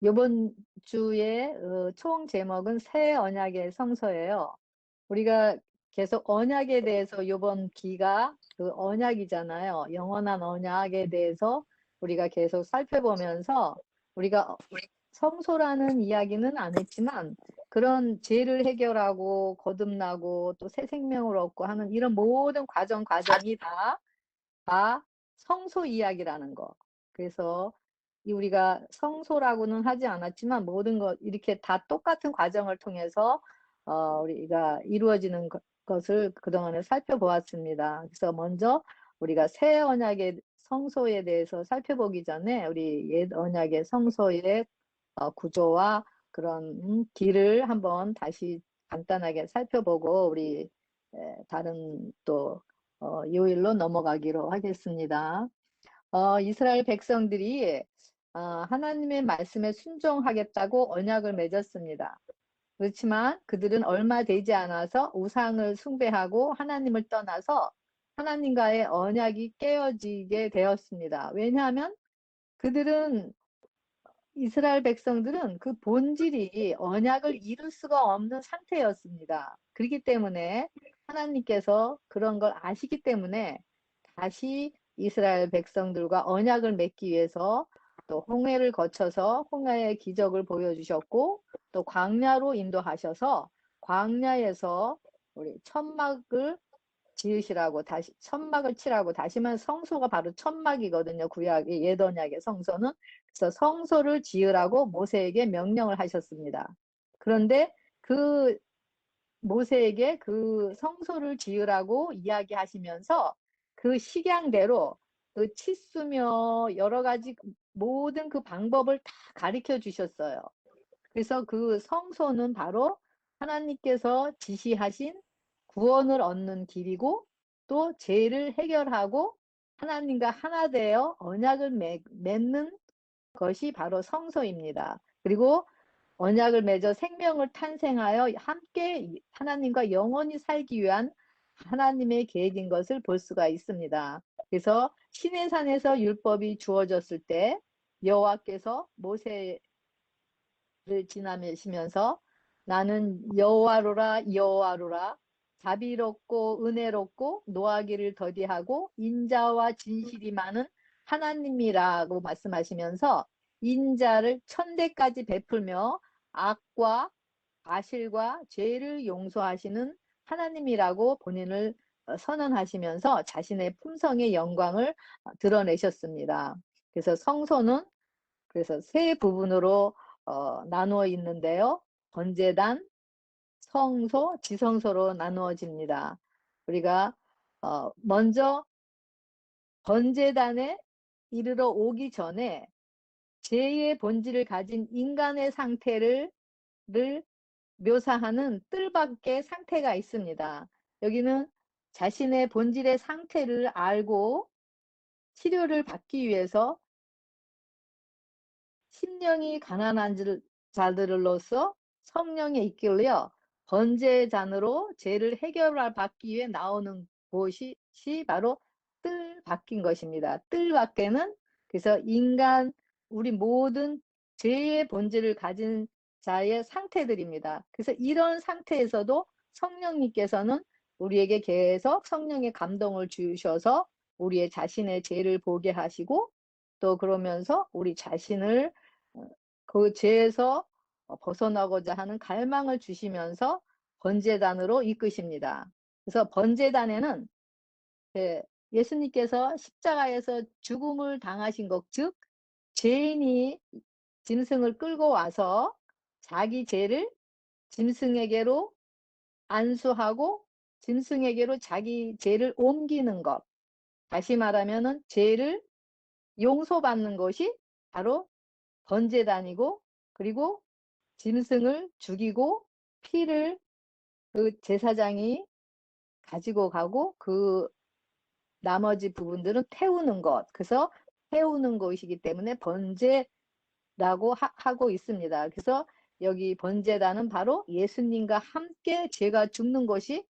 이번 주에 총 제목은 새 언약의 성서예요. 우리가 계속 언약에 대해서 이번 기가 그 언약이잖아요. 영원한 언약에 대해서 우리가 계속 살펴보면서 우리가 성소라는 이야기는 안 했지만 그런 죄를 해결하고 거듭나고 또 새 생명을 얻고 하는 이런 모든 과정이 다 성소 이야기라는 거. 그래서 우리가 성소라고는 하지 않았지만 모든 것 이렇게 다 똑같은 과정을 통해서 우리가 이루어지는 것을 그동안에 살펴보았습니다. 그래서 먼저 우리가 새 언약의 성소에 대해서 살펴보기 전에 우리 옛 언약의 성소의 구조와 그런 길을 한번 다시 간단하게 살펴보고 우리 다른 또 요일로 넘어가기로 하겠습니다. 이스라엘 백성들이 하나님의 말씀에 순종하겠다고 언약을 맺었습니다. 그렇지만 그들은 얼마 되지 않아서 우상을 숭배하고 하나님을 떠나서 하나님과의 언약이 깨어지게 되었습니다. 왜냐하면 그들은 이스라엘 백성들은 그 본질이 언약을 이룰 수가 없는 상태였습니다. 그렇기 때문에 하나님께서 그런 걸 아시기 때문에 다시 이스라엘 백성들과 언약을 맺기 위해서 또 홍해를 거쳐서 홍해의 기적을 보여주셨고 또 광야로 인도하셔서 광야에서 우리 천막을 지으시라고 다시 천막을 치라고 다시만 성소가 바로 천막이거든요. 구약의 옛 언약의 성소는. 그래서 성소를 지으라고 모세에게 명령을 하셨습니다. 그런데 그 모세에게 그 성소를 지으라고 이야기하시면서 그 식양대로 그 치수며 여러 가지 모든 그 방법을 다 가르쳐 주셨어요. 그래서 그 성소는 바로 하나님께서 지시하신 구원을 얻는 길이고 또 죄를 해결하고 하나님과 하나 되어 언약을 맺는 것이 바로 성소입니다. 그리고 언약을 맺어 생명을 탄생하여 함께 하나님과 영원히 살기 위한 하나님의 계획인 것을 볼 수가 있습니다. 그래서 시내산에서 율법이 주어졌을 때 여호와께서 모세를 지나시면서 나는 여호와로라 여호와로라 자비롭고 은혜롭고 노하기를 더디하고 인자와 진실이 많은 하나님이라고 말씀하시면서 인자를 천대까지 베풀며 악과 과실과 죄를 용서하시는 하나님이라고 본인을 선언하시면서 자신의 품성의 영광을 드러내셨습니다. 그래서 성소는 그래서 세 부분으로 나누어 있는데요. 번제단, 성소, 지성소로 나누어집니다. 우리가 먼저 번제단에 이르러 오기 전에 죄의 본질을 가진 인간의 상태를 묘사하는 뜰밖의 상태가 있습니다. 여기는 자신의 본질의 상태를 알고 치료를 받기 위해서 심령이 가난한 자들로서 성령에 이끌려 번제잔으로 죄를 해결받기 위해 나오는 곳이 바로 뜰 밖인 것입니다. 뜰 밖에는 그래서 인간 우리 모든 죄의 본질을 가진 자의 상태들입니다. 그래서 이런 상태에서도 성령님께서는 우리에게 계속 성령의 감동을 주셔서 우리의 자신의 죄를 보게 하시고 또 그러면서 우리 자신을 그 죄에서 벗어나고자 하는 갈망을 주시면서 번제단으로 이끄십니다. 그래서 번제단에는 예수님께서 십자가에서 죽음을 당하신 것, 즉 죄인이 짐승을 끌고 와서 자기 죄를 짐승에게로 안수하고 짐승에게로 자기 죄를 옮기는 것, 다시 말하면 죄를 용서받는 것이 바로 번제단이고 그리고 짐승을 죽이고 피를 그 제사장이 가지고 가고 그 나머지 부분들은 태우는 것. 그래서 태우는 것이기 때문에 번제라고 하고 있습니다. 그래서 여기 번제단은 바로 예수님과 함께 죄가 죽는 것이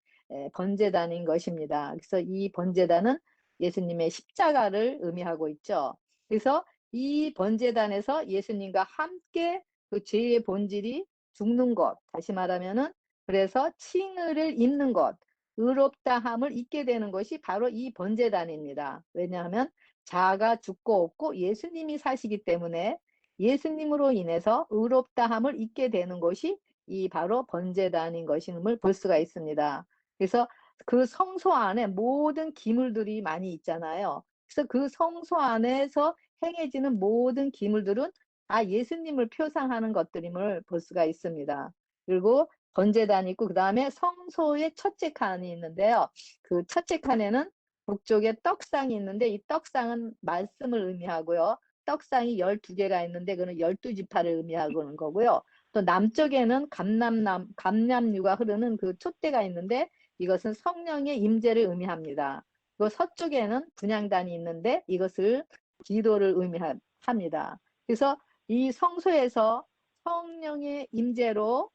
번제단인 것입니다. 그래서 이 번제단은 예수님의 십자가를 의미하고 있죠. 그래서 이 번제단에서 예수님과 함께 그 죄의 본질이 죽는 것, 다시 말하면은 그래서 칭의를 입는 것, 의롭다함을 입게 되는 것이 바로 이 번제단입니다. 왜냐하면 자아가 죽고 없고 예수님이 사시기 때문에 예수님으로 인해서 의롭다함을 입게 되는 것이 이 바로 번제단인 것임을 볼 수가 있습니다. 그래서 그 성소 안에 모든 기물들이 많이 있잖아요. 그래서 그 성소 안에서 행해지는 모든 기물들은 다 예수님을 표상하는 것들임을 볼 수가 있습니다. 그리고 번제단이 있고 그 다음에 성소의 첫째 칸이 있는데요. 그 첫째 칸에는 북쪽에 떡상이 있는데 이 떡상은 말씀을 의미하고요. 떡상이 12개가 있는데 그는 12지파를 의미하는 거고요. 또 남쪽에는 감람류가 흐르는 그 촛대가 있는데 이것은 성령의 임재를 의미합니다. 그리고 서쪽에는 분향단이 있는데 이것을 기도를 의미합니다. 그래서 이 성소에서 성령의 임재로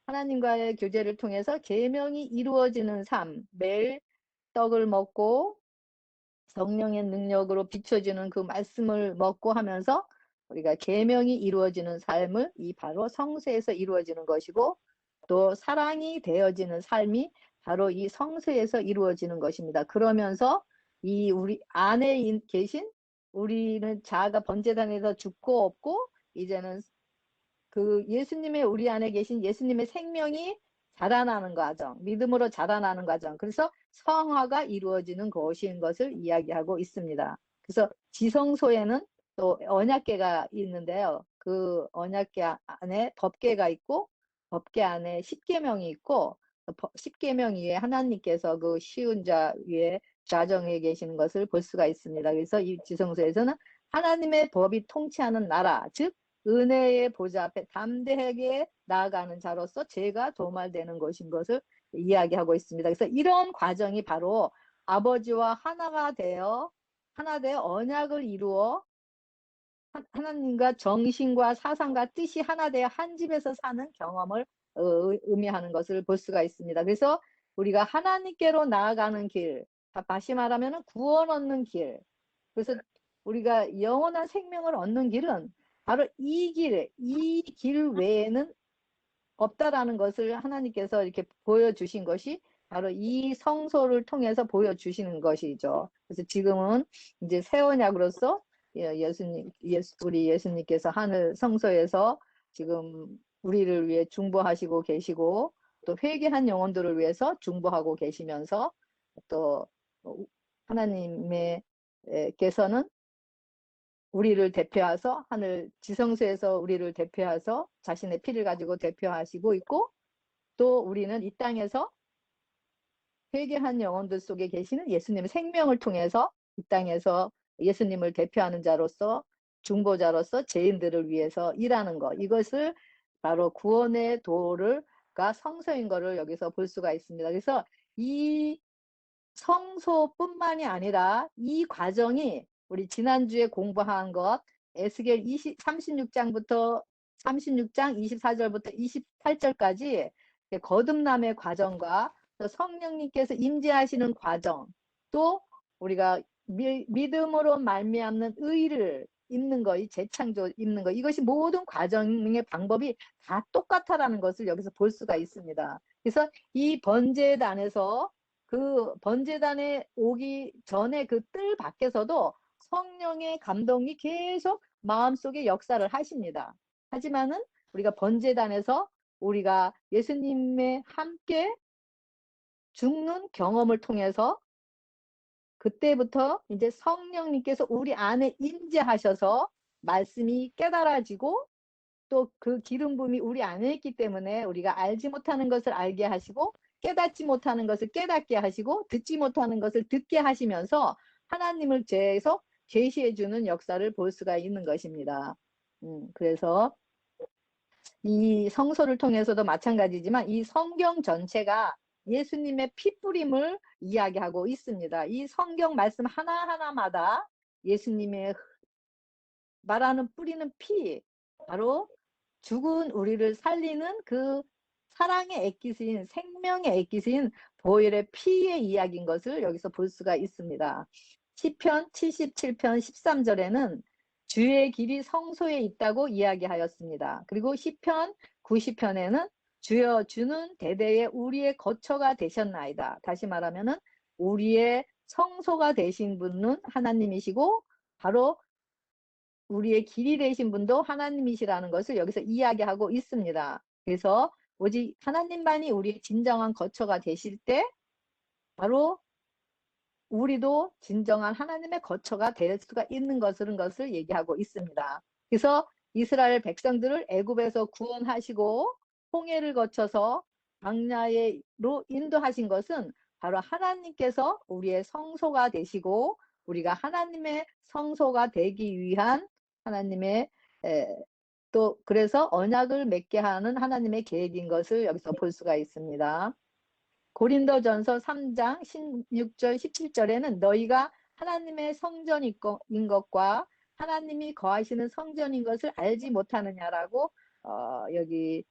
하나님과의 교제를 통해서 계명이 이루어지는 삶, 매일 떡을 먹고 성령의 능력으로 비춰지는 그 말씀을 먹고 하면서 우리가 계명이 이루어지는 삶을 이 바로 성소에서 이루어지는 것이고 또 사랑이 되어지는 삶이 바로 이 성소에서 이루어지는 것입니다. 그러면서 이 우리 안에 계신 우리는 자아가 번제단에서 죽고 없고 이제는 그 예수님의 우리 안에 계신 예수님의 생명이 자라나는 과정, 믿음으로 자라나는 과정. 그래서 성화가 이루어지는 것인 것을 이야기하고 있습니다. 그래서 지성소에는 또 언약궤가 있는데요. 그 언약궤 안에 법궤가 있고 법궤 안에 십계명이 있고 십계명 위에 하나님께서 그 쉬운 자 위에 좌정에 계시는 것을 볼 수가 있습니다. 그래서 이 지성소에서는 하나님의 법이 통치하는 나라, 즉 은혜의 보좌 앞에 담대하게 나아가는 자로서 죄가 도말되는 것인 것을 이야기하고 있습니다. 그래서 이런 과정이 바로 아버지와 하나 되어 언약을 이루어 하나님과 정신과 사상과 뜻이 하나 되어 한 집에서 사는 경험을 의미하는 것을 볼 수가 있습니다. 그래서 우리가 하나님께로 나아가는 길, 다시 말하면 구원 얻는 길, 그래서 우리가 영원한 생명을 얻는 길은 바로 이 길 외에는 없다라는 것을 하나님께서 이렇게 보여주신 것이 바로 이 성소를 통해서 보여주시는 것이죠. 그래서 지금은 이제 새 언약으로서 우리 예수님께서 하늘 성소에서 지금 우리를 위해 중보하시고 계시고 또 회개한 영혼들을 위해서 중보하고 계시면서 또 하나님께서는 우리를 대표하서 하늘 지성소에서 우리를 대표하서 자신의 피를 가지고 대표하시고 있고 또 우리는 이 땅에서 회개한 영혼들 속에 계시는 예수님의 생명을 통해서 이 땅에서 예수님을 대표하는 자로서 중보자로서 죄인들을 위해서 일하는 것, 이것을 바로 구원의 도가 성소인 것을 여기서 볼 수가 있습니다. 그래서 이 성소뿐만이 아니라 이 과정이 우리 지난주에 공부한 것 에스겔 36장부터 36장 24절부터 28절까지 거듭남의 과정과 또 성령님께서 임재하시는 과정, 또 우리가 믿음으로 말미암는 의를 입는 거, 이 재창조 입는 거, 이것이 모든 과정의 방법이 다 똑같다라는 것을 여기서 볼 수가 있습니다. 그래서 이 번제단에서 그 번제단에 오기 전에 그 뜰 밖에서도 성령의 감동이 계속 마음속에 역사를 하십니다. 하지만은 우리가 번제단에서 우리가 예수님의 함께 죽는 경험을 통해서 그때부터 이제 성령님께서 우리 안에 임재하셔서 말씀이 깨달아지고 또 그 기름 부음이 우리 안에 있기 때문에 우리가 알지 못하는 것을 알게 하시고 깨닫지 못하는 것을 깨닫게 하시고 듣지 못하는 것을 듣게 하시면서 하나님을 계속 계시해 주는 역사를 볼 수가 있는 것입니다. 그래서 이 성서를 통해서도 마찬가지지만 이 성경 전체가 예수님의 피뿌림을 이야기하고 있습니다. 이 성경 말씀 하나하나마다 예수님의 말하는 뿌리는 피, 바로 죽은 우리를 살리는 그 사랑의 액기스인 생명의 액기스인 보혈의 피의 이야기인 것을 여기서 볼 수가 있습니다. 시편 77편 13절에는 주의 길이 성소에 있다고 이야기하였습니다. 그리고 시편 90편에는 주여 주는 대대에 우리의 거처가 되셨나이다. 다시 말하면은 우리의 성소가 되신 분은 하나님이시고 바로 우리의 길이 되신 분도 하나님이시라는 것을 여기서 이야기하고 있습니다. 그래서 오직 하나님만이 우리의 진정한 거처가 되실 때 바로 우리도 진정한 하나님의 거처가 될 수가 있는 것을 얘기하고 있습니다. 그래서 이스라엘 백성들을 애굽에서 구원하시고 홍해를 거쳐서 광야로 인도하신 것은 바로 하나님께서 우리의 성소가 되시고 우리가 하나님의 성소가 되기 위한 하나님의 또 그래서 언약을 맺게 하는 하나님의 계획인 것을 여기서 볼 수가 있습니다. 고린도전서 3장 16절 17절에는 너희가 하나님의 성전인 것과 하나님이 거하시는 성전인 것을 알지 못하느냐라고 여기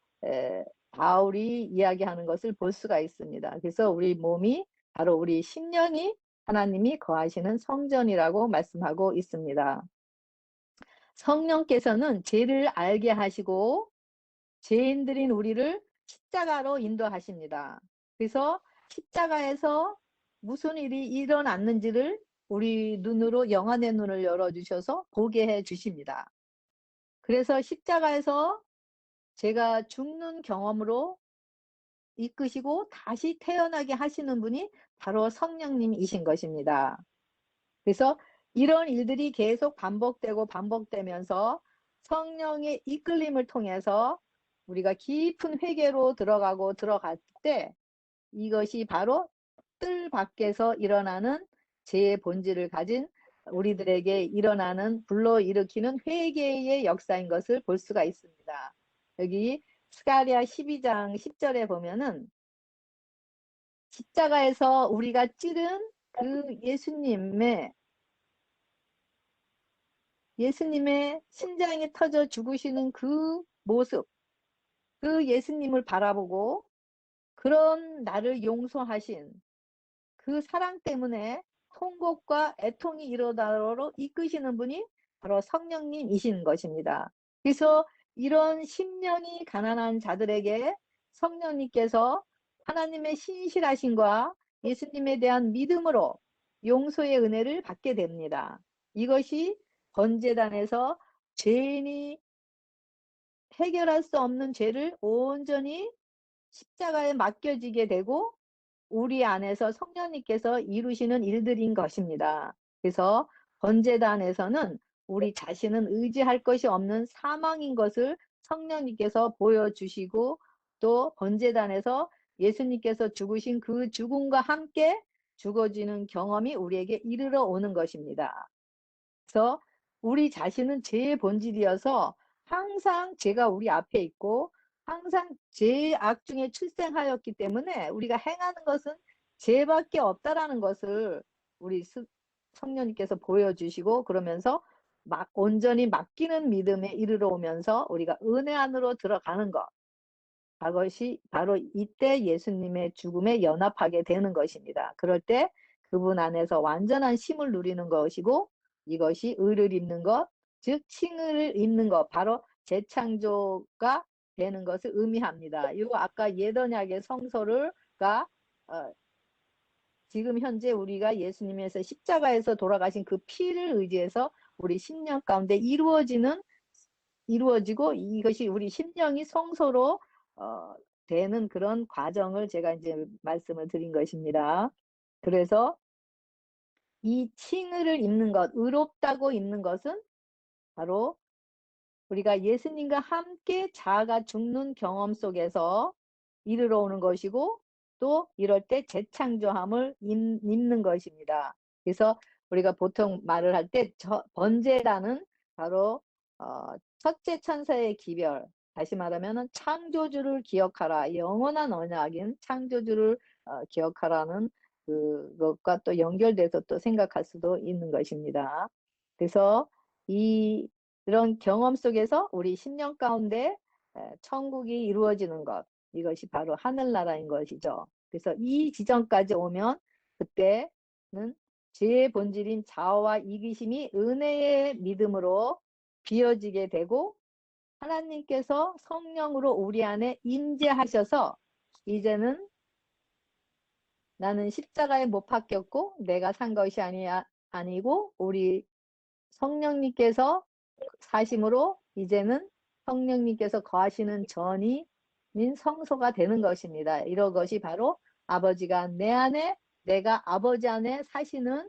바울이 이야기하는 것을 볼 수가 있습니다. 그래서 우리 몸이 바로 우리 심령이 하나님이 거하시는 성전이라고 말씀하고 있습니다. 성령께서는 죄를 알게 하시고 죄인들인 우리를 십자가로 인도하십니다. 그래서 십자가에서 무슨 일이 일어났는지를 우리 눈으로 영안의 눈을 열어주셔서 보게 해 주십니다. 그래서 십자가에서 제가 죽는 경험으로 이끄시고 다시 태어나게 하시는 분이 바로 성령님이신 것입니다. 그래서 이런 일들이 계속 반복되면서 성령의 이끌림을 통해서 우리가 깊은 회개로 들어갈 때 이것이 바로 뜰 밖에서 일어나는 죄의 본질을 가진 우리들에게 일어나는 불러일으키는 회개의 역사인 것을 볼 수가 있습니다. 여기 스가랴 12장 10절에 보면은 십자가에서 우리가 찌른 그 예수님의 심장이 터져 죽으시는 그 모습, 그 예수님을 바라보고 그런 나를 용서하신 그 사랑 때문에 통곡과 애통이 일어나도록 이끄시는 분이 바로 성령님이신 것입니다. 그래서 이런 심령이 가난한 자들에게 성령님께서 하나님의 신실하심과 예수님에 대한 믿음으로 용서의 은혜를 받게 됩니다. 이것이 번제단에서 죄인이 해결할 수 없는 죄를 온전히 십자가에 맡겨지게 되고 우리 안에서 성령님께서 이루시는 일들인 것입니다. 그래서 번제단에서는 우리 자신은 의지할 것이 없는 사망인 것을 성령님께서 보여주시고 또 번제단에서 예수님께서 죽으신 그 죽음과 함께 죽어지는 경험이 우리에게 이르러 오는 것입니다. 그래서 우리 자신은 죄의 본질이어서 항상 죄가 우리 앞에 있고 항상 죄의 악 중에 출생하였기 때문에 우리가 행하는 것은 죄밖에 없다라는 것을 우리 성령님께서 보여주시고 그러면서 온전히 맡기는 믿음에 이르러 오면서 우리가 은혜 안으로 들어가는 것. 그것이 바로 이때 예수님의 죽음에 연합하게 되는 것입니다. 그럴 때 그분 안에서 완전한 쉼을 누리는 것이고 이것이 의를 입는 것, 즉 칭을 입는 것, 바로 재창조가 되는 것을 의미합니다. 이거 아까 옛 언약의 성소가 지금 현재 우리가 예수님에서 십자가에서 돌아가신 그 피를 의지해서 우리 심령 가운데 이루어지고 이것이 우리 심령이 성소로 되는 그런 과정을 제가 이제 말씀을 드린 것입니다. 그래서 이 칭의를 입는 것, 의롭다고 입는 것은 바로 우리가 예수님과 함께 자아가 죽는 경험 속에서 이르러 오는 것이고 또 이럴 때 재창조함을 입는 것입니다. 그래서 우리가 보통 말을 할 때 번제라는 바로 첫째 천사의 기별, 다시 말하면 창조주를 기억하라, 영원한 언약인 창조주를 기억하라는 그것과 또 연결돼서 또 생각할 수도 있는 것입니다. 그래서 이런 경험 속에서 우리 심령 가운데 천국이 이루어지는 것, 이것이 바로 하늘나라인 것이죠. 그래서 이 지점까지 오면 그때는 죄의 본질인 자아와 이기심이 은혜의 믿음으로 비어지게 되고 하나님께서 성령으로 우리 안에 임재하셔서 이제는 나는 십자가에 못 박혔고 내가 산 것이 아니고 우리 성령님께서 사심으로 이제는 성령님께서 거하시는 전이인 성소가 되는 것입니다. 이런 것이 바로 아버지가 내 안에 내가 아버지 안에 사시는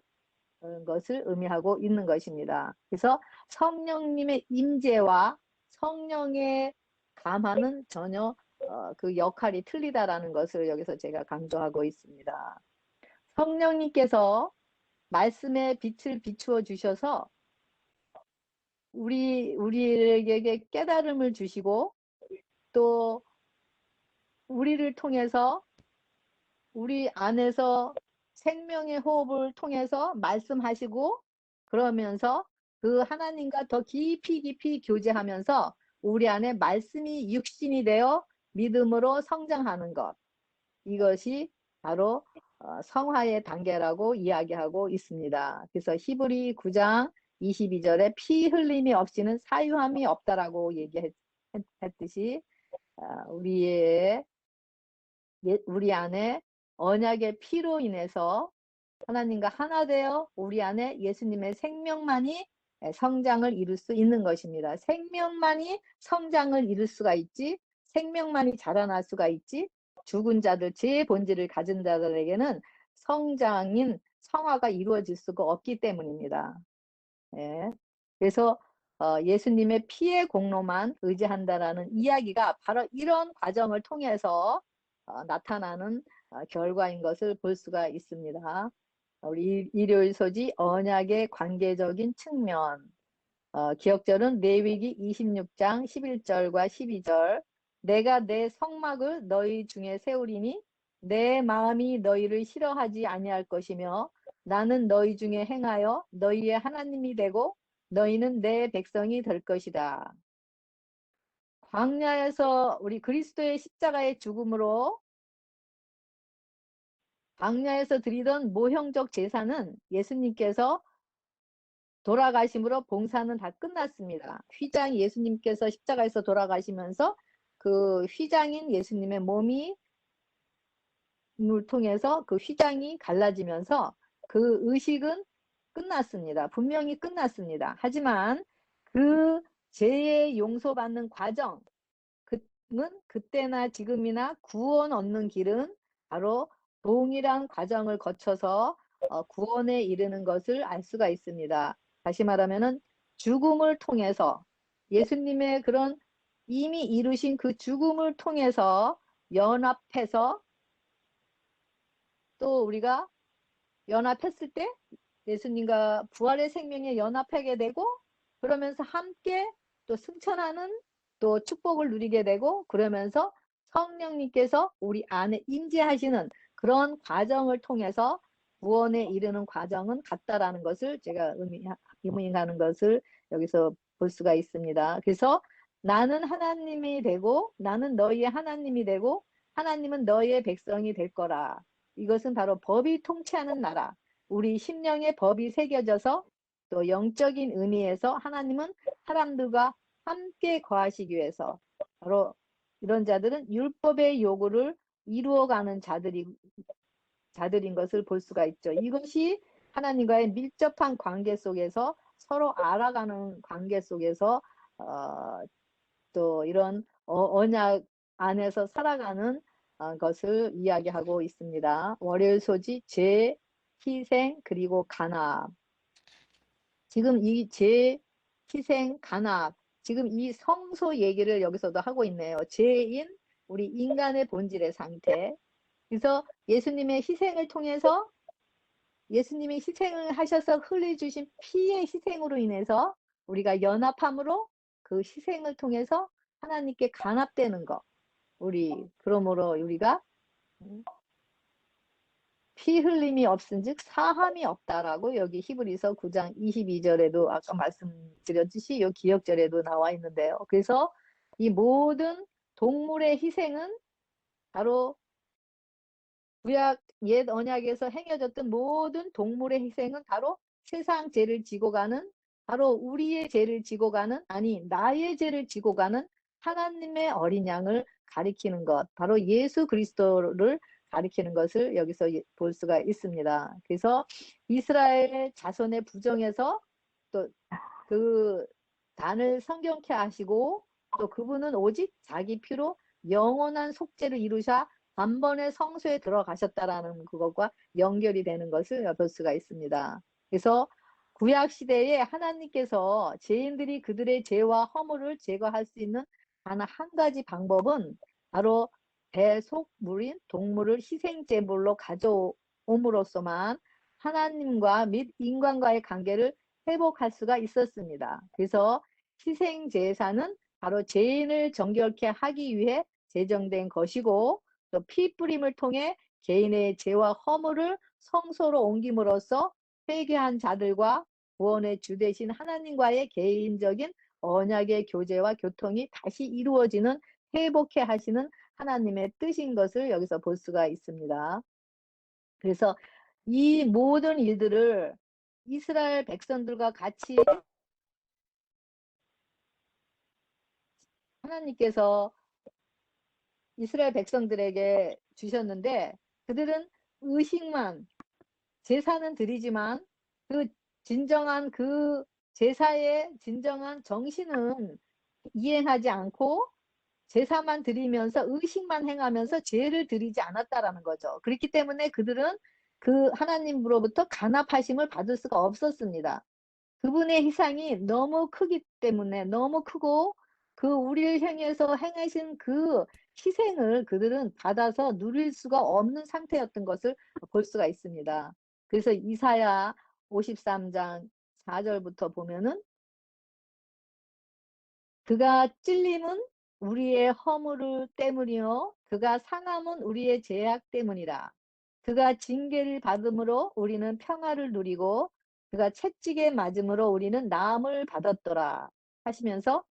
것을 의미하고 있는 것입니다. 그래서 성령님의 임재와 성령의 감화는 전혀 그 역할이 틀리다라는 것을 여기서 제가 강조하고 있습니다. 성령님께서 말씀의 빛을 비추어 주셔서 우리에게 깨달음을 주시고 또 우리를 통해서 우리 안에서 생명의 호흡을 통해서 말씀하시고 그러면서 그 하나님과 더 깊이 교제하면서 우리 안에 말씀이 육신이 되어 믿음으로 성장하는 것. 이것이 바로 성화의 단계라고 이야기하고 있습니다. 그래서 히브리 9장 22절에 피 흘림이 없이는 사유함이 없다라고 얘기했듯이 우리 안에 언약의 피로 인해서 하나님과 하나 되어 우리 안에 예수님의 생명만이 성장을 이룰 수 있는 것입니다. 생명만이 성장을 이룰 수가 있지, 생명만이 자라날 수가 있지, 죽은 자들, 제 본질을 가진 자들에게는 성장인 성화가 이루어질 수가 없기 때문입니다. 예. 그래서 예수님의 피의 공로만 의지한다라는 이야기가 바로 이런 과정을 통해서 나타나는 결과인 것을 볼 수가 있습니다. 우리 일요일 소지 언약의 관계적인 측면. 기억절은 레위기 26장 11절과 12절. 내가 내 성막을 너희 중에 세우리니 내 마음이 너희를 싫어하지 아니할 것이며 나는 너희 중에 행하여 너희의 하나님이 되고 너희는 내 백성이 될 것이다. 광야에서 우리 그리스도의 십자가의 죽음으로 광야에서 드리던 모형적 제사는 예수님께서 돌아가심으로 봉사는 다 끝났습니다. 휘장이 예수님께서 십자가에서 돌아가시면서 그 휘장인 예수님의 몸이 을 통해서 그 휘장이 갈라지면서 그 의식은 끝났습니다. 분명히 끝났습니다. 하지만 그 죄의 용서받는 과정, 그때나 지금이나 구원 얻는 길은 바로 동일한 과정을 거쳐서 구원에 이르는 것을 알 수가 있습니다. 다시 말하면은 죽음을 통해서 예수님의 그런 이미 이루신 그 죽음을 통해서 연합해서 또 우리가 연합했을 때 예수님과 부활의 생명에 연합하게 되고 그러면서 함께 또 승천하는 또 축복을 누리게 되고 그러면서 성령님께서 우리 안에 임재하시는 그런 과정을 통해서 구원에 이르는 과정은 같다라는 것을 제가 의미하는 것을 여기서 볼 수가 있습니다. 그래서 나는 하나님이 되고 나는 너희의 하나님이 되고 하나님은 너희의 백성이 될 거라. 이것은 바로 법이 통치하는 나라. 우리 심령의 법이 새겨져서 또 영적인 의미에서 하나님은 사람들과 함께 거하시기 위해서 바로 이런 자들은 율법의 요구를 이루어가는 자들인 것을 볼 수가 있죠. 이것이 하나님과의 밀접한 관계 속에서 서로 알아가는 관계 속에서 또 이런 언약 안에서 살아가는 것을 이야기하고 있습니다. 월요일 소지 죄, 희생 그리고 간압. 지금 이 죄, 희생, 간압 지금 이 성소 얘기를 여기서도 하고 있네요. 죄인 우리 인간의 본질의 상태. 그래서 예수님의 희생을 통해서 예수님이 희생을 하셔서 흘려주신 피의 희생으로 인해서 우리가 연합함으로 그 희생을 통해서 하나님께 간합되는 것. 그러므로 우리가 피 흘림이 없은즉 사함이 없다라고 여기 히브리서 9장 22절에도 아까 말씀드렸듯이 이 기억절에도 나와 있는데요. 그래서 이 모든 동물의 희생은 바로 구약 옛 언약에서 행해졌던 모든 동물의 희생은 바로 세상 죄를 지고 가는 바로 우리의 죄를 지고 가는, 아니 나의 죄를 지고 가는 하나님의 어린 양을 가리키는 것, 바로 예수 그리스도를 가리키는 것을 여기서 볼 수가 있습니다. 그래서 이스라엘 자손의 부정에서 또 그 단을 성경케 하시고, 또 그분은 오직 자기 피로 영원한 속죄를 이루사 단번에 성소에 들어가셨다라는 그것과 연결이 되는 것을 볼 수가 있습니다. 그래서 구약 시대에 하나님께서 죄인들이 그들의 죄와 허물을 제거할 수 있는 단 한 가지 방법은 바로 대속물인 동물을 희생제물로 가져옴으로써만 하나님과 및 인간과의 관계를 회복할 수가 있었습니다. 그래서 희생제사는 바로 죄인을 정결케 하기 위해 제정된 것이고, 또 피 뿌림을 통해 개인의 죄와 허물을 성소로 옮김으로써 회개한 자들과 구원의 주 되신 하나님과의 개인적인 언약의 교제와 교통이 다시 이루어지는, 회복해 하시는 하나님의 뜻인 것을 여기서 볼 수가 있습니다. 그래서 이 모든 일들을 이스라엘 백성들과 같이 하나님께서 이스라엘 백성들에게 주셨는데, 그들은 의식만, 제사는 드리지만 그 진정한 그 제사의 진정한 정신은 이행하지 않고 제사만 드리면서 의식만 행하면서 죄를 드리지 않았다라는 거죠. 그렇기 때문에 그들은 그 하나님으로부터 간합하심을 받을 수가 없었습니다. 그분의 희생이 너무 크기 때문에, 너무 크고 그 우리를 향해서 행하신 그 희생을 그들은 받아서 누릴 수가 없는 상태였던 것을 볼 수가 있습니다. 그래서 이사야 53장 4절부터 보면은, 그가 찔림은 우리의 허물 때문이요 그가 상함은 우리의 죄악 때문이라. 그가 징계를 받음으로 우리는 평화를 누리고 그가 채찍에 맞음으로 우리는 나음을 받았더라 하시면서,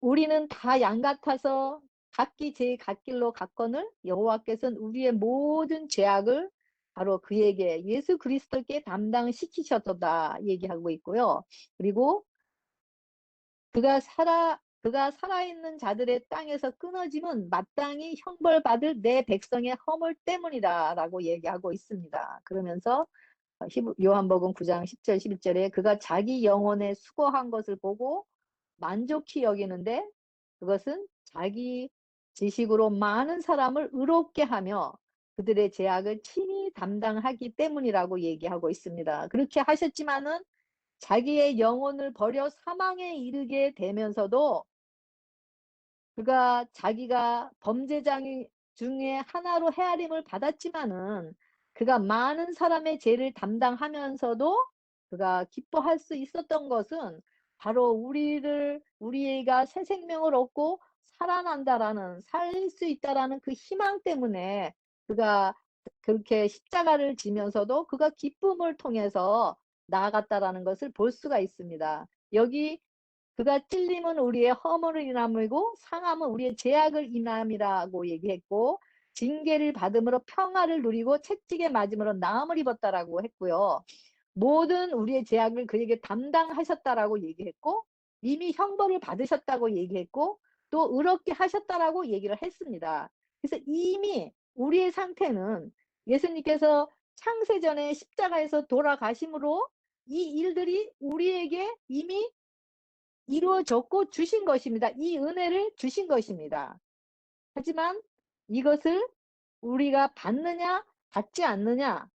우리는 다 양 같아서 각기 제 갓 길로 갔거늘 여호와께서는 우리의 모든 죄악을 바로 그에게, 예수 그리스도께 담당시키셨도다 얘기하고 있고요. 그리고 그가 살아있는 자들의 땅에서 끊어짐은 마땅히 형벌받을 내 백성의 허물 때문이다 라고 얘기하고 있습니다. 그러면서 요한복음 9장 10절 11절에 그가 자기 영혼에 수고한 것을 보고 만족히 여기는데, 그것은 자기 지식으로 많은 사람을 의롭게 하며 그들의 죄악을 친히 담당하기 때문이라고 얘기하고 있습니다. 그렇게 하셨지만은 자기의 영혼을 버려 사망에 이르게 되면서도, 그가 자기가 범죄자 중에 하나로 헤아림을 받았지만은 그가 많은 사람의 죄를 담당하면서도 그가 기뻐할 수 있었던 것은 바로 우리가 새 생명을 얻고 살아난다라는, 살 수 있다라는 그 희망 때문에 그가 그렇게 십자가를 지면서도 그가 기쁨을 통해서 나아갔다라는 것을 볼 수가 있습니다. 여기 그가 찔림은 우리의 허물을 인함이고 상함은 우리의 죄악을 인함이라고 얘기했고, 징계를 받음으로 평화를 누리고 채찍에 맞음으로 나음을 입었다라고 했고요. 모든 우리의 죄악을 그에게 담당하셨다라고 얘기했고, 이미 형벌을 받으셨다고 얘기했고, 또 의롭게 하셨다라고 얘기를 했습니다. 그래서 이미 우리의 상태는 예수님께서 창세전에 십자가에서 돌아가심으로 이 일들이 우리에게 이미 이루어졌고 주신 것입니다. 이 은혜를 주신 것입니다. 하지만 이것을 우리가 받느냐 받지 않느냐,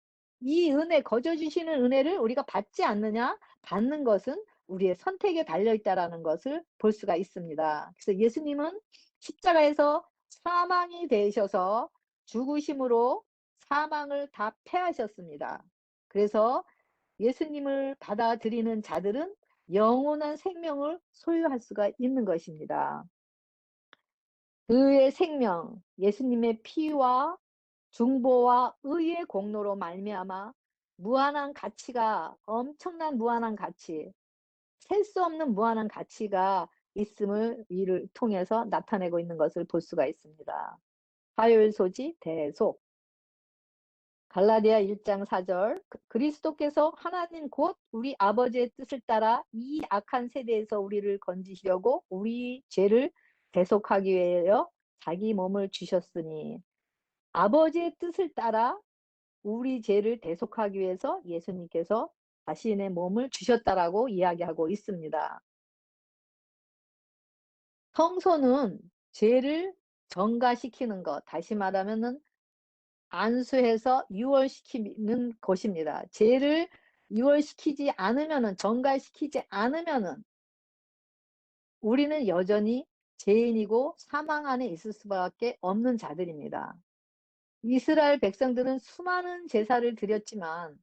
이 은혜, 거저 주시는 은혜를 우리가 받지 않느냐 받는 것은 우리의 선택에 달려있다는 것을 볼 수가 있습니다. 그래서 예수님은 십자가에서 사망이 되셔서 죽으심으로 사망을 다 패하셨습니다. 그래서 예수님을 받아들이는 자들은 영원한 생명을 소유할 수가 있는 것입니다. 그의 생명, 예수님의 피와 중보와 의의 공로로 말미암아 무한한 가치가, 엄청난 무한한 가치, 셀 수 없는 무한한 가치가 있음을 이를 통해서 나타내고 있는 것을 볼 수가 있습니다. 화요일 소지 대속. 갈라디아 1장 4 절 그리스도께서 하나님 곧 우리 아버지의 뜻을 따라 이 악한 세대에서 우리를 건지시려고 우리 죄를 대속하기 위하여 자기 몸을 주셨으니 아버지의 뜻을 따라 우리 죄를 대속하기 위해서 예수님께서 자신의 몸을 주셨다라고 이야기하고 있습니다. 성소는 죄를 전가시키는 것, 다시 말하면은 안수해서 유월시키는 것입니다. 죄를 유월시키지 않으면은, 전가시키지 않으면은 우리는 여전히 죄인이고 사망 안에 있을 수밖에 없는 자들입니다. 이스라엘 백성들은 수많은 제사를 드렸지만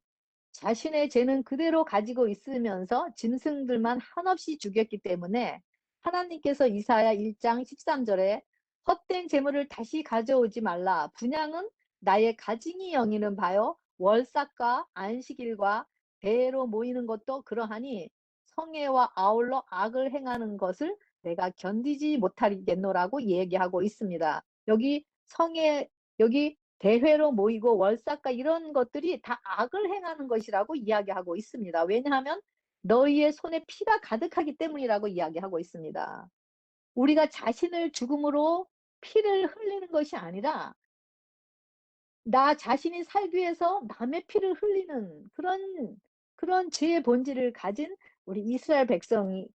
자신의 죄는 그대로 가지고 있으면서 짐승들만 한없이 죽였기 때문에 하나님께서 이사야 1장 13 절에 "헛된 재물을 다시 가져오지 말라. 분향은 나의 가증히 여기는 바요 월삭과 안식일과 대회로 모이는 것도 그러하니 성회와 아울러 악을 행하는 것을 내가 견디지 못하겠노라고 얘기하고 있습니다. 여기 성회, 여기 대회로 모이고 월삭과 이런 것들이 다 악을 행하는 것이라고 이야기하고 있습니다. 왜냐하면 너희의 손에 피가 가득하기 때문이라고 이야기하고 있습니다. 우리가 자신을 죽음으로 피를 흘리는 것이 아니라 나 자신이 살기 위해서 남의 피를 흘리는 그런 죄의 본질을 가진 우리 이스라엘 백성이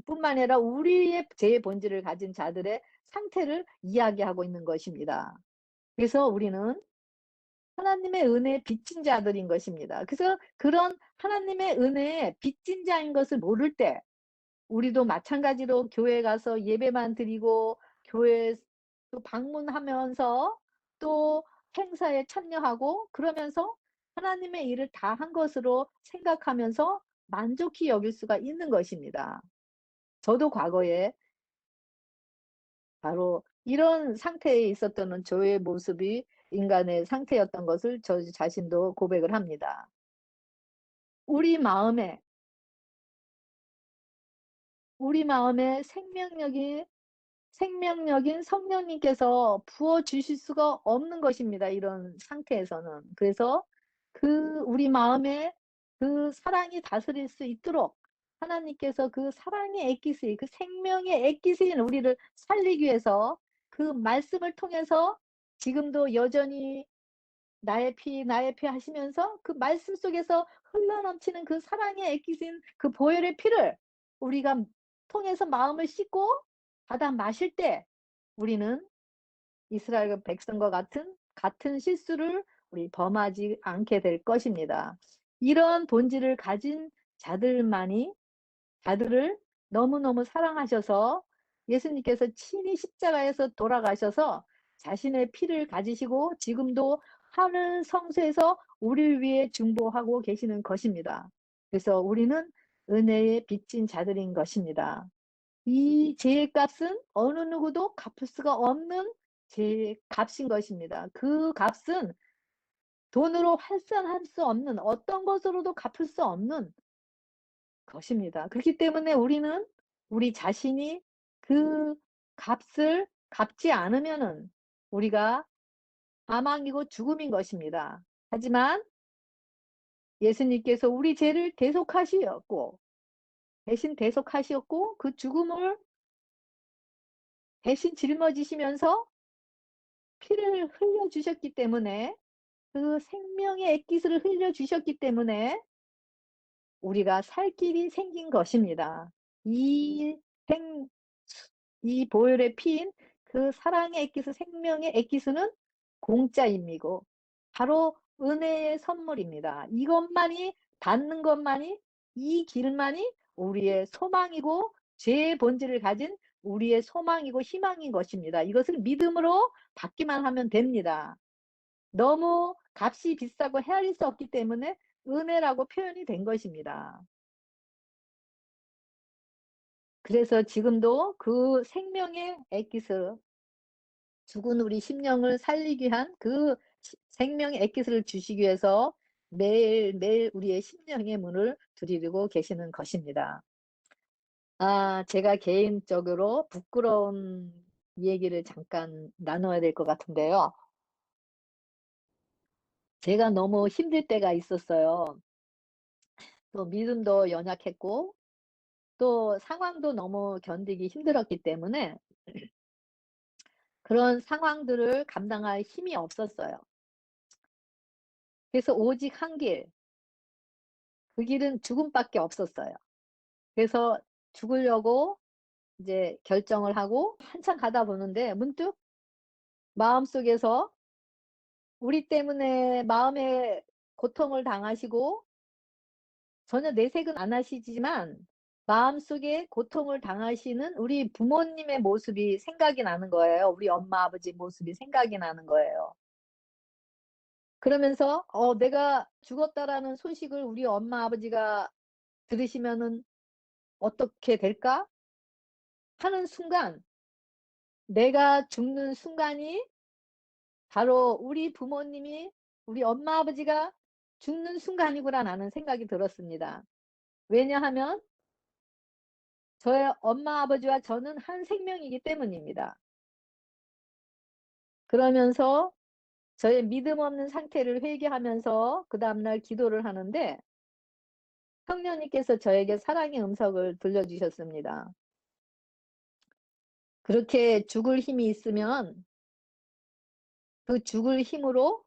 뿐만 아니라 우리의 죄의 본질을 가진 자들의 상태를 이야기하고 있는 것입니다. 그래서 우리는 하나님의 은혜에 빚진 자들인 것입니다. 그래서 그런 하나님의 은혜에 빚진 자인 것을 모를 때 우리도 마찬가지로 교회 가서 예배만 드리고 교회 또 방문하면서 또 행사에 참여하고 그러면서 하나님의 일을 다 한 것으로 생각하면서 만족히 여길 수가 있는 것입니다. 저도 과거에 바로 이런 상태에 있었던 저의 모습이 인간의 상태였던 것을 저 자신도 고백을 합니다. 우리 마음에 우리 마음에 생명력인 성령님께서 부어 주실 수가 없는 것입니다, 이런 상태에서는. 그래서 우리 마음에 그 사랑이 다스릴 수 있도록 하나님께서 그 사랑의 엑기스, 그 생명의 엑기스인 우리를 살리기 위해서 그 말씀을 통해서 지금도 여전히 나의 피 하시면서 그 말씀 속에서 흘러넘치는 그 사랑의 엑기스인 그 보혈의 피를 우리가 통해서 마음을 씻고 받아 마실 때 우리는 이스라엘 백성과 같은 실수를 우리 범하지 않게 될 것입니다. 이런 본질을 가진 자들만이 자들을 너무너무 사랑하셔서 예수님께서 친히 십자가에서 돌아가셔서 자신의 피를 가지시고 지금도 하늘 성소에서 우리를 위해 중보하고 계시는 것입니다. 그래서 우리는 은혜에 빚진 자들인 것입니다. 이 죄의 값은 어느 누구도 갚을 수가 없는 죄의 값인 것입니다. 그 값은 돈으로 환산할 수 없는 어떤 것으로도 갚을 수 없는 것입니다. 그렇기 때문에 우리는 우리 자신이 그 값을 갚지 않으면은 우리가 사망이고 죽음인 것입니다. 하지만 예수님께서 우리 죄를 대속하시었고 대신 대속하시었고 그 죽음을 대신 짊어지시면서 피를 흘려 주셨기 때문에 그 생명의 액기스를 흘려 주셨기 때문에 우리가 살 길이 생긴 것입니다. 이 생 이 보혈의 피인 그 사랑의 엑기스, 생명의 엑기스는 공짜임이고 바로 은혜의 선물입니다. 이것만이 닿는 것만이 이 길만이 우리의 소망이고 죄의 본질을 가진 우리의 소망이고 희망인 것입니다. 이것을 믿음으로 받기만 하면 됩니다. 너무 값이 비싸고 헤아릴 수 없기 때문에 은혜라고 표현이 된 것입니다. 그래서 지금도 그 생명의 엑기스, 죽은 우리 심령을 살리기 위한 그 생명의 엑기스를 주시기 위해서 매일매일 우리의 심령의 문을 두드리고 계시는 것입니다. 제가 개인적으로 부끄러운 얘기를 잠깐 나눠야 될 것 같은데요. 제가 너무 힘들 때가 있었어요. 또 믿음도 연약했고 또 상황도 너무 견디기 힘들었기 때문에 그런 상황들을 감당할 힘이 없었어요. 그래서 오직 한 길, 그 길은 죽음밖에 없었어요. 그래서 죽으려고 이제 결정을 하고 한참 가다 보는데 문득 마음속에서 우리 때문에 마음에 고통을 당하시고 전혀 내색은 안 하시지만 마음속에 고통을 당하시는 우리 부모님의 모습이 생각이 나는 거예요. 우리 엄마, 아버지 모습이 생각이 나는 거예요. 그러면서 '내가 죽었다.'라는 소식을 우리 엄마, 아버지가 들으시면은 '어떻게 될까?' 하는 순간, 내가 죽는 순간이 바로 우리 부모님이 우리 엄마, 아버지가 죽는 순간이구나라는 생각이 들었습니다. 왜냐하면 저의 엄마, 아버지와 저는 한 생명이기 때문입니다. 그러면서 저의 믿음 없는 상태를 회개하면서 그다음 날 기도를 하는데 성령님께서 저에게 사랑의 음성을 들려주셨습니다. "그렇게 죽을 힘이 있으면 그 죽을 힘으로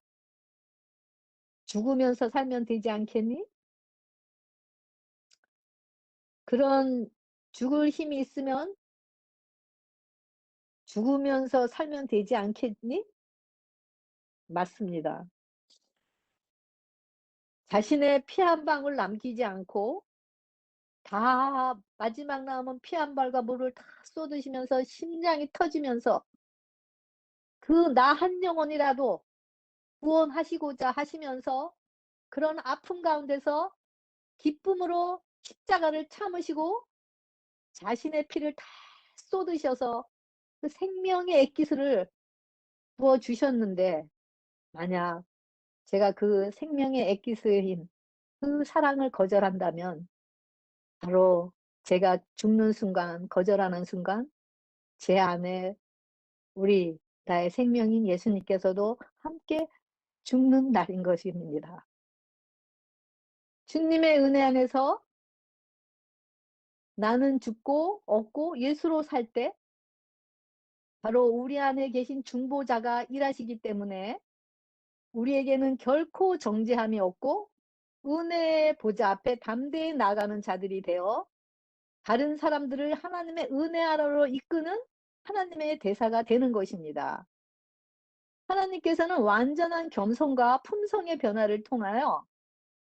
죽으면서 살면 되지 않겠니? 그런 죽을 힘이 있으면 죽으면서 살면 되지 않겠니?" 맞습니다. 자신의 피 한 방울 남기지 않고 다 마지막 남은 피 한 방울과 물을 다 쏟으시면서 심장이 터지면서 그 나 한 영혼이라도 구원하시고자 하시면서 그런 아픔 가운데서 기쁨으로 십자가를 참으시고 자신의 피를 다 쏟으셔서 그 생명의 액기스를 부어 주셨는데, 만약 제가 그 생명의 액기스인 그 사랑을 거절한다면 바로 제가 죽는 순간, 거절하는 순간 제 안에 우리 나의 생명인 예수님께서도 함께 죽는 날인 것입니다. 주님의 은혜 안에서 나는 죽고 얻고 예수로 살 때 바로 우리 안에 계신 중보자가 일하시기 때문에 우리에게는 결코 정죄함이 없고 은혜의 보좌 앞에 담대히 나아가는 자들이 되어 다른 사람들을 하나님의 은혜 아래로 이끄는 하나님의 대사가 되는 것입니다. 하나님께서는 완전한 겸손과 품성의 변화를 통하여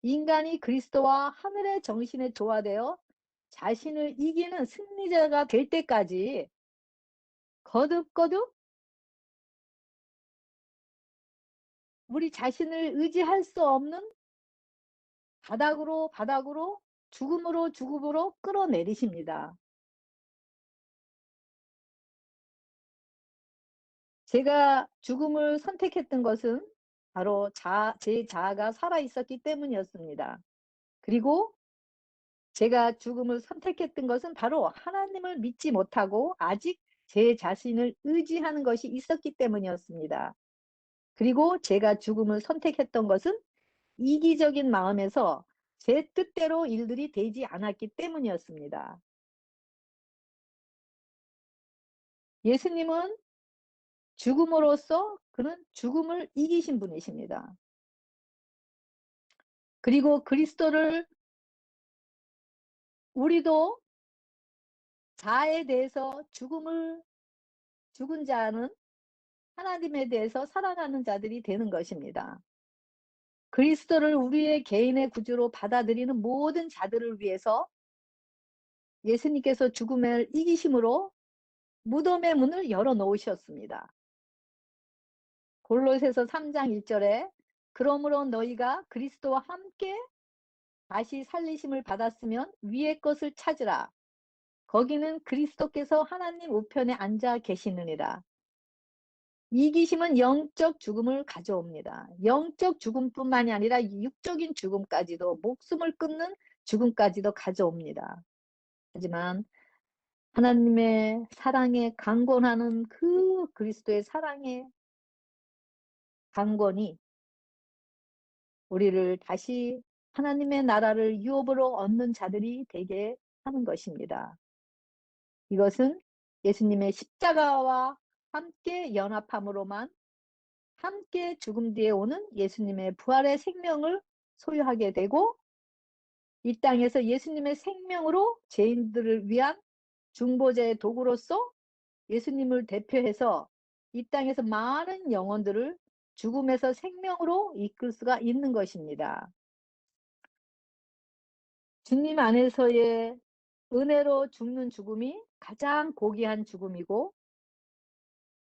인간이 그리스도와 하늘의 정신에 조화되어 자신을 이기는 승리자가 될 때까지 거듭거듭 우리 자신을 의지할 수 없는 바닥으로 바닥으로 죽음으로 죽음으로 끌어내리십니다. 제가 죽음을 선택했던 것은 바로 제 자아가 살아 있었기 때문이었습니다. 그리고 제가 죽음을 선택했던 것은 바로 하나님을 믿지 못하고 아직 제 자신을 의지하는 것이 있었기 때문이었습니다. 그리고 제가 죽음을 선택했던 것은 이기적인 마음에서 제 뜻대로 일들이 되지 않았기 때문이었습니다. 예수님은 죽음으로써 그는 죽음을 이기신 분이십니다. 그리고 그리스도를 우리도 자아에 대해서 죽은 자는 하나님에 대해서 살아가는 자들이 되는 것입니다. 그리스도를 우리의 개인의 구주로 받아들이는 모든 자들을 위해서 예수님께서 죽음을 이기심으로 무덤의 문을 열어 놓으셨습니다. 골로새서 3장 1절에 그러므로 너희가 그리스도와 함께 다시 살리심을 받았으면 위의 것을 찾으라. 거기는 그리스도께서 하나님 우편에 앉아 계시느니라. 이기심은 영적 죽음을 가져옵니다. 영적 죽음뿐만이 아니라 육적인 죽음까지도, 목숨을 끊는 죽음까지도 가져옵니다. 하지만 하나님의 사랑에 강권하는 그 그리스도의 사랑의 강권이 우리를 다시 하나님의 나라를 유업으로 얻는 자들이 되게 하는 것입니다. 이것은 예수님의 십자가와 함께 연합함으로만 함께 죽음 뒤에 오는 예수님의 부활의 생명을 소유하게 되고 이 땅에서 예수님의 생명으로 죄인들을 위한 중보자의 도구로서 예수님을 대표해서 이 땅에서 많은 영혼들을 죽음에서 생명으로 이끌 수가 있는 것입니다. 주님 안에서의 은혜로 죽는 죽음이 가장 고귀한 죽음이고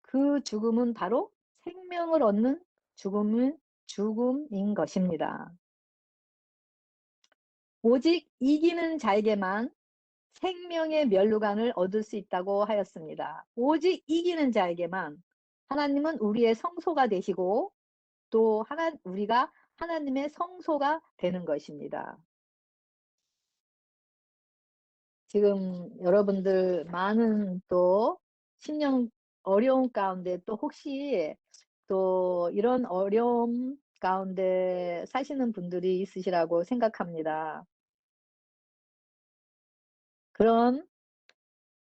그 죽음은 바로 생명을 얻는 죽음인 것입니다. 오직 이기는 자에게만 생명의 면류관을 얻을 수 있다고 하였습니다. 오직 이기는 자에게만 하나님은 우리의 성소가 되시고 또 우리가 하나님의 성소가 되는 것입니다. 지금 여러분들 많은 또 심령 어려움 가운데 또 혹시 또 이런 어려움 가운데 사시는 분들이 있으시라고 생각합니다. 그런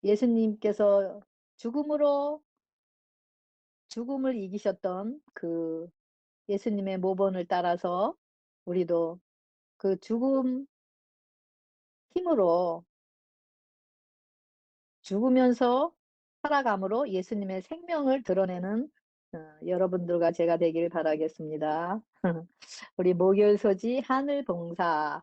예수님께서 죽음을 이기셨던 그 예수님의 모본을 따라서 우리도 그 죽음 힘으로 죽으면서 살아감으로 예수님의 생명을 드러내는 여러분들과 제가 되길 바라겠습니다. 우리 목요일 소지 하늘봉사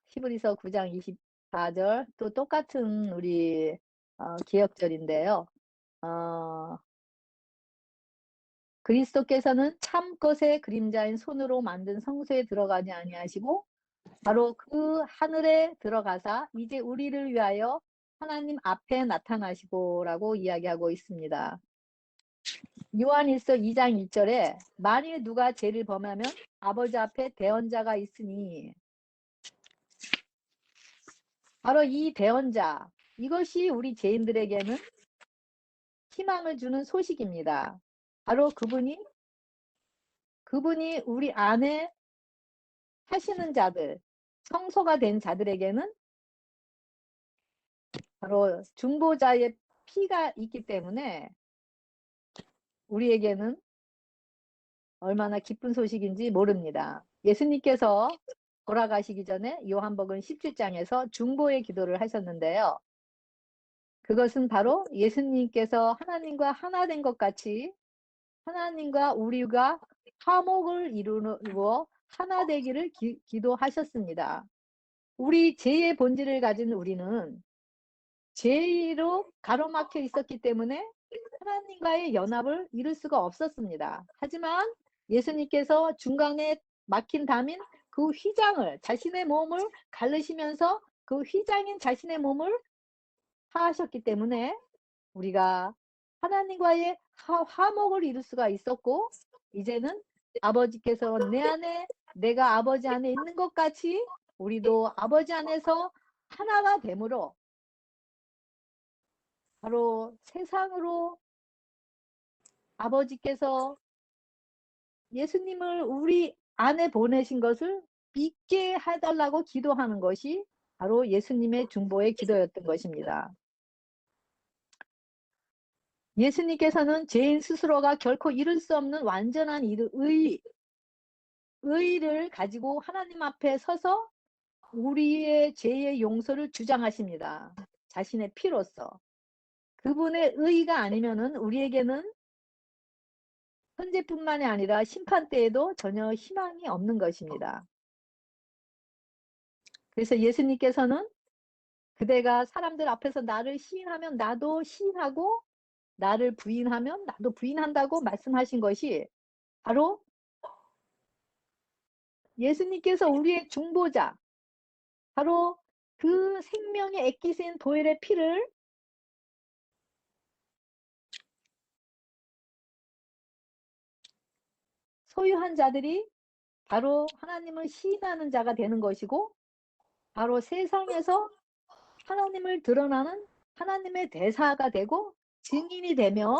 히브리서 9장 24절 또 똑같은 우리 기억절인데요. 그리스도께서는 참 것의 그림자인 손으로 만든 성소에 들어가지 아니하시고 바로 그 하늘에 들어가사 이제 우리를 위하여 하나님 앞에 나타나시고라고 이야기하고 있습니다. 요한일서 2장 1절에 만일 누가 죄를 범하면 아버지 앞에 대언자가 있으니 바로 이 대언자 이것이 우리 죄인들에게는 희망을 주는 소식입니다. 바로 그분이 우리 안에 하시는 자들 성소가 된 자들에게는 바로 중보자의 피가 있기 때문에 우리에게는 얼마나 기쁜 소식인지 모릅니다. 예수님께서 돌아가시기 전에 요한복음 17장에서 중보의 기도를 하셨는데요. 그것은 바로 예수님께서 하나님과 하나 된 것 같이 하나님과 우리가 화목을 이루어 하나 되기를 기도하셨습니다. 우리 죄의 본질을 가진 우리는 죄로 가로막혀 있었기 때문에 하나님과의 연합을 이룰 수가 없었습니다. 하지만 예수님께서 중간에 막힌 담인 그 휘장을 자신의 몸을 가르시면서 그 휘장인 자신의 몸을 하셨기 때문에 우리가 하나님과의 화목을 이룰 수가 있었고 이제는 아버지께서 내 안에 내가 아버지 안에 있는 것 같이 우리도 아버지 안에서 하나가 되므로 바로 세상으로 아버지께서 예수님을 우리 안에 보내신 것을 믿게 해달라고 기도하는 것이 바로 예수님의 중보의 기도였던 것입니다. 예수님께서는 죄인 스스로가 결코 이룰 수 없는 완전한 의를 가지고 하나님 앞에 서서 우리의 죄의 용서를 주장하십니다. 자신의 피로써. 그분의 의가 아니면은 우리에게는 현재뿐만이 아니라 심판 때에도 전혀 희망이 없는 것입니다. 그래서 예수님께서는 그대가 사람들 앞에서 나를 시인하면 나도 시인하고 나를 부인하면 나도 부인한다고 말씀하신 것이 바로 예수님께서 우리의 중보자, 바로 그 생명의 액기스인 보혈의 피를 소유한 자들이 바로 하나님을 시인하는 자가 되는 것이고 바로 세상에서 하나님을 드러나는 하나님의 대사가 되고 증인이 되며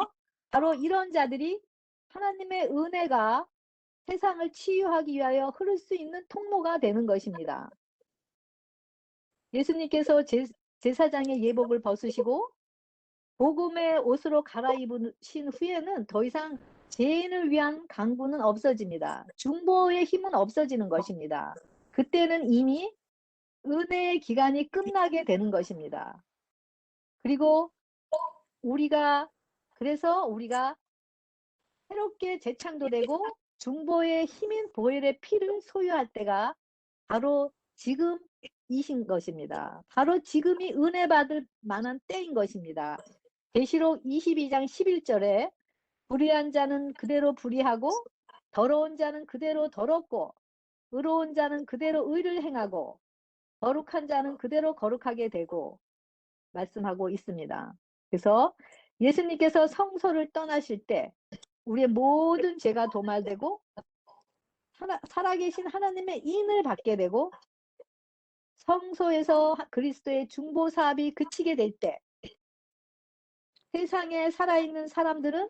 바로 이런 자들이 하나님의 은혜가 세상을 치유하기 위하여 흐를 수 있는 통로가 되는 것입니다. 예수님께서 제사장의 예복을 벗으시고 복음의 옷으로 갈아입으신 후에는 더 이상 죄인을 위한 강구는 없어집니다. 중보의 힘은 없어지는 것입니다. 그때는 이미 은혜의 기간이 끝나게 되는 것입니다. 그리고 그래서 우리가 새롭게 재창조되고 중보의 힘인 보혈의 피를 소유할 때가 바로 지금이신 것입니다. 바로 지금이 은혜 받을 만한 때인 것입니다. 계시록 22장 11절에 불의한 자는 그대로 불의하고 더러운 자는 그대로 더럽고 의로운 자는 그대로 의를 행하고 거룩한 자는 그대로 거룩하게 되고 말씀하고 있습니다. 그래서 예수님께서 성소를 떠나실 때 우리의 모든 죄가 도말되고 살아계신 하나님의 인을 받게 되고 성소에서 그리스도의 중보 사업이 그치게 될 때 세상에 살아있는 사람들은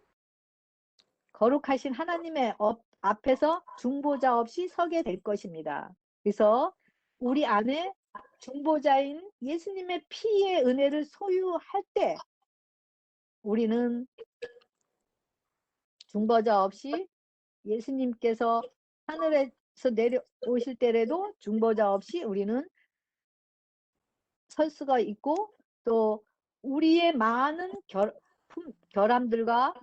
거룩하신 하나님의 앞에서 중보자 없이 서게 될 것입니다. 그래서 우리 안에 중보자인 예수님의 피의 은혜를 소유할 때 우리는 중보자 없이 예수님께서 하늘에서 내려오실 때라도 중보자 없이 우리는 설 수가 있고 또 우리의 많은 결함들과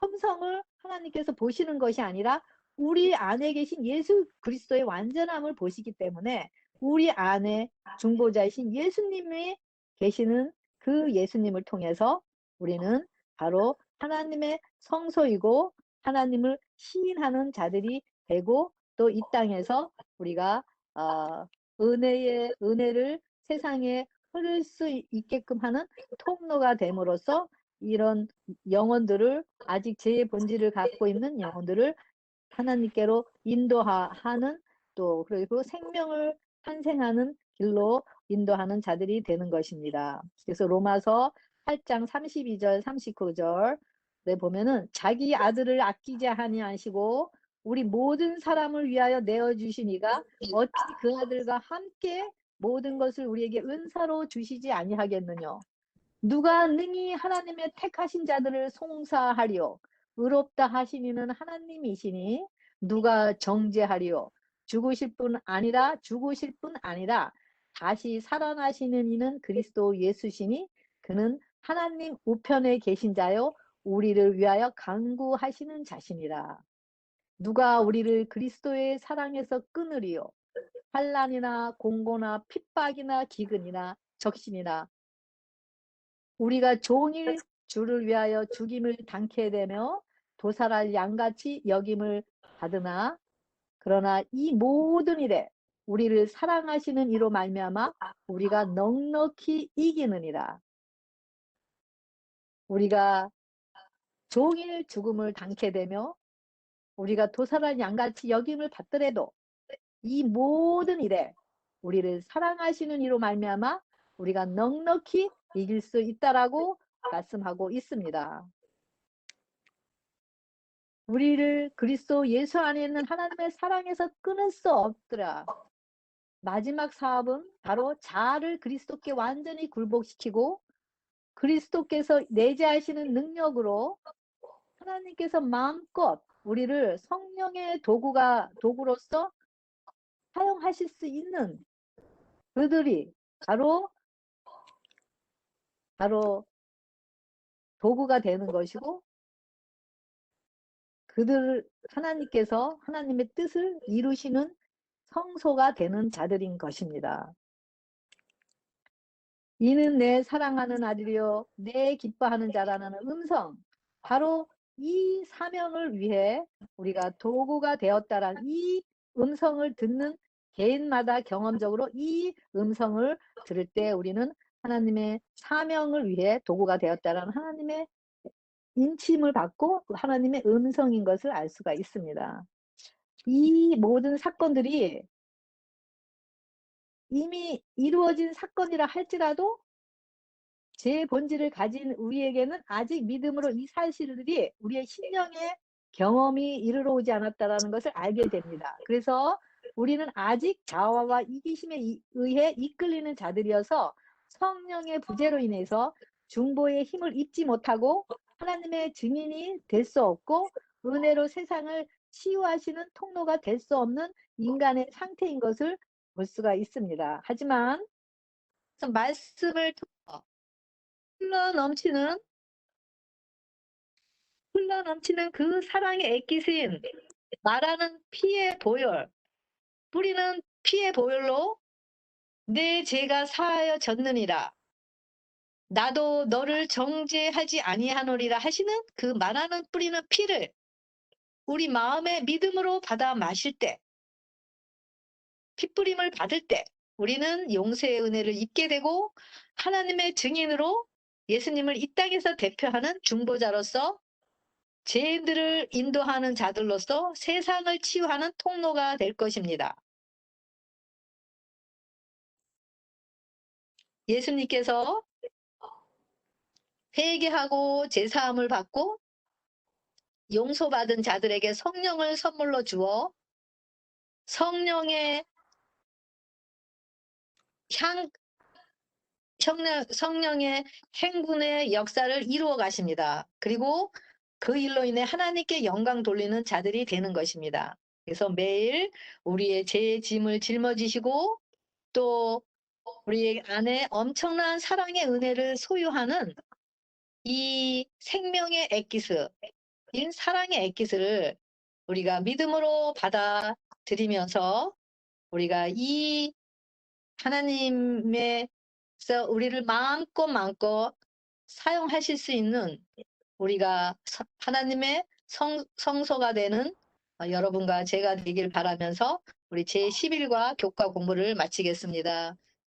험성을 하나님께서 보시는 것이 아니라 우리 안에 계신 예수 그리스도의 완전함을 보시기 때문에 우리 안에 중보자이신 예수님이 계시는 그 예수님을 통해서 우리는 바로 하나님의 성소이고 하나님을 시인하는 자들이 되고 또 이 땅에서 우리가 은혜를 세상에 흐를 수 있게끔 하는 통로가 됨으로써 이런 영혼들을 아직 죄의 본질을 갖고 있는 영혼들을 하나님께로 인도하는 또 그리고 생명을 탄생하는 길로 인도하는 자들이 되는 것입니다. 그래서 로마서 8장 32절 39절에 보면은 자기 아들을 아끼지 아니하시고 우리 모든 사람을 위하여 내어주시니가 어찌 그 아들과 함께 모든 것을 우리에게 은사로 주시지 아니하겠느냐. 누가 능히 하나님의 택하신 자들을 송사하리요. 의롭다 하시니는 하나님이시니 누가 정죄하리요. 죽으실 뿐 아니라 다시 살아나시는 이는 그리스도 예수시니 그는 하나님 우편에 계신 자요 우리를 위하여 간구하시는 자신이라. 누가 우리를 그리스도의 사랑에서 끊으리요. 환난이나 공고나 핍박이나 기근이나 적신이나 우리가 종일 주를 위하여 죽임을 당케 되며 도살할 양같이 여김을 받으나 그러나 이 모든 일에 우리를 사랑하시는 이로 말미암아 우리가 넉넉히 이기느니라. 우리가 종일 죽음을 당케 되며 우리가 도살할 양같이 여김을 받더라도 이 모든 일에 우리를 사랑하시는 이로 말미암아 우리가 넉넉히 이길 수 있다라고 말씀하고 있습니다. 우리를 그리스도 예수 안에 있는 하나님의 사랑에서 끊을 수 없더라. 마지막 사업은 바로 자아를 그리스도께 완전히 굴복시키고 그리스도께서 내재하시는 능력으로 하나님께서 마음껏 우리를 성령의 도구로서 사용하실 수 있는 그들이 바로 도구가 되는 것이고 하나님께서 하나님의 뜻을 이루시는 성소가 되는 자들인 것입니다. 이는 내 사랑하는 아들이요 내 기뻐하는 자라는 음성, 바로 이 사명을 위해 우리가 도구가 되었다라는 이 음성을 듣는 개인마다 경험적으로 이 음성을 들을 때 우리는 하나님의 사명을 위해 도구가 되었다라는 하나님의 인침을 받고 하나님의 음성인 것을 알 수가 있습니다. 이 모든 사건들이 이미 이루어진 사건이라 할지라도 제 본질을 가진 우리에게는 아직 믿음으로 이 사실들이 우리의 심령에 경험이 이르러 오지 않았다라는 것을 알게 됩니다. 그래서 우리는 아직 자아와 이기심에 의해 이끌리는 자들이어서 성령의 부재로 인해서 중보의 힘을 입지 못하고 하나님의 증인이 될 수 없고 은혜로 세상을 치유하시는 통로가 될 수 없는 인간의 상태인 것을 볼 수가 있습니다. 하지만 말씀을 통해 흘러넘치는 그 사랑의 액기스인 말하는 피의 보혈, 뿌리는 피의 보혈로 내 죄가 사하여 졌느니라. 나도 너를 정죄하지 아니하노리라 하시는 그 말하는 뿌리는 피를 우리 마음의 믿음으로 받아 마실 때, 피뿌림을 받을 때 우리는 용서의 은혜를 입게 되고 하나님의 증인으로 예수님을 이 땅에서 대표하는 중보자로서 죄인들을 인도하는 자들로서 세상을 치유하는 통로가 될 것입니다. 예수님께서 회개하고 제사함을 받고 용서받은 자들에게 성령을 선물로 주어 성령의 성령의 행군의 역사를 이루어 가십니다. 그리고 그 일로 인해 하나님께 영광 돌리는 자들이 되는 것입니다. 그래서 매일 우리의 죄의 짐을 짊어지시고 또 우리 안에 엄청난 사랑의 은혜를 소유하는 이 생명의 액기스인 사랑의 액기스를 우리가 믿음으로 받아들이면서 우리가 이 하나님의 우리를 마음껏 사용하실 수 있는 우리가 하나님의 성소가 되는 여러분과 제가 되길 바라면서 우리 제11과 교과 공부를 마치겠습니다.